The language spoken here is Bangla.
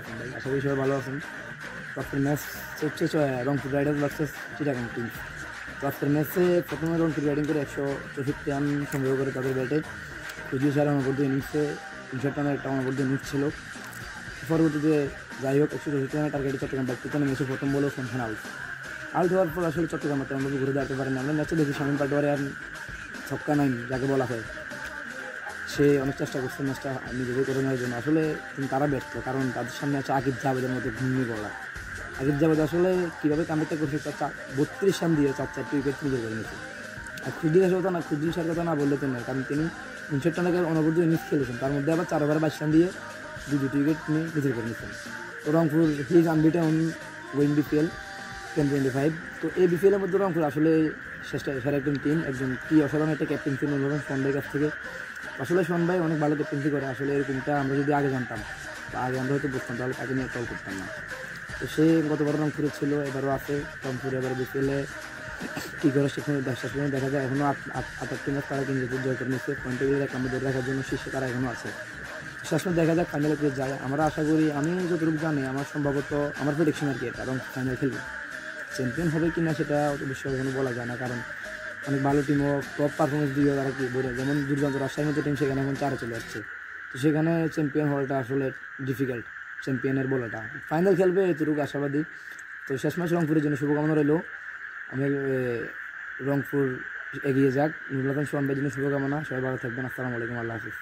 আছেন ভাই? আশা করি সবাই ভালো আছেন। তো আজকের ম্যাচ হচ্ছে Rangpur riders versus Chittagong kings. তো আজকের ম্যাচে প্রথমে রংপুর ব্যাটিং করে 164 রান সংগ্রহ করে তাদের ব্যাটে যদিও স্যার অনবদ্য ইনিংসে 59 রানের একটা অনবদ্য ইনিংস ছিল। পরবর্তীতে যাই হোক 164 রানের টার্গেটে চট্টগ্রাম ব্যাট করতে নেমেছে প্রথম বলে সন্ধান আউট হওয়ার পর আসলে চট্টগ্রাম তেমনভাবে ঘুরে দাঁড়াতে পারেনি। আমরা ম্যাচে দেখি শামীম পাটোয়ারি আর ছক্কা নাইন যাকে বলা হয়, সে অনেক চেষ্টা করছে ম্যাচটা নিজেদের করে নেওয়ার জন্য। আসলে তারা ব্যর্থ, কারণ তাদের সামনে আছে আকিব জাভেদের মধ্যে ঘূর্ণি পড়া। আকিব জাভেদ আসলে কীভাবে কামব্যাকটা করছে, 32 রান দিয়ে 4 উইকেট নিজে করে নিয়েছে। আর খুদ্দির কথা না, খুদ্দির কথা না বললে তো নয়, কারণ তিনি 59 রানের অনবদ্য ইনিংস খেলেছেন, তার মধ্যে আবার 4 ওভারে 22 রান দিয়ে 2 উইকেট তিনি নিজের করে নিয়েছেন। তো Rangpur his unbeaten on going BPL 10-25। তো এই বিপিএলের মধ্যে রংপুর আসলে সেরা একজন টিম, একজন কি অসাধারণ একটা ক্যাপ্টেন্সি নির্বাচন শোন ভাইয়ের কাছ থেকে। আসলে শোন ভাই অনেক ভালো ক্যাপ্টেন্সি করে। আসলে এরকমটা আমরা যদি আগে জানতাম বা আগে আমরা হয়তো বুঝতাম, তাহলে তাকে নিয়ে কল করতাম না। তো সে গতবার রংপুরে ছিল, এবারও আছে রংপুরে। এবার বিপিএলে কী করে সেখানে দেখা যায় এখনও 8 ম্যাচ তারা কিন্তু জয় করে নিচ্ছে। পয়েন্ট টেবিলের 1 নম্বর ধরে রাখার জন্য শীর্ষে তারা এখনও আছে। শেষমেশ দেখা যাক ফাইনালে কে যায়। আমরা আশা করি, আমি যতটুকু জানি, আমার সম্ভবত আমার প্রেডিকশন আর কি এটা, এবং ফাইনাল খেলবে। চ্যাম্পিয়ন হবে কি না সেটা অবশ্যই এখনো বলা যায় না, কারণ অনেক ভালো টিমও টপ পারফরমেন্স দিয়েও তারা কি বলে, যেমন দুর্দান্ত রাজশাহীর মতো টিম সেখানে এখন 4-এ চলে আসছে। তো সেখানে চ্যাম্পিয়ন হওয়াটা আসলে ডিফিকাল্ট, চ্যাম্পিয়নের বলাটা। ফাইনাল খেলবে এতটুকু আশাবাদী। তো শেষ ম্যাচ রংপুরের জন্য শুভকামনা রইল। আমি রংপুর এগিয়ে যাক। নুরুল হাসান সোহান ভাইয়ের জন্য শুভকামনা। সবাই ভালো থাকবেন। আসসালামু আলাইকুম, আল্লাহ হাফিজ।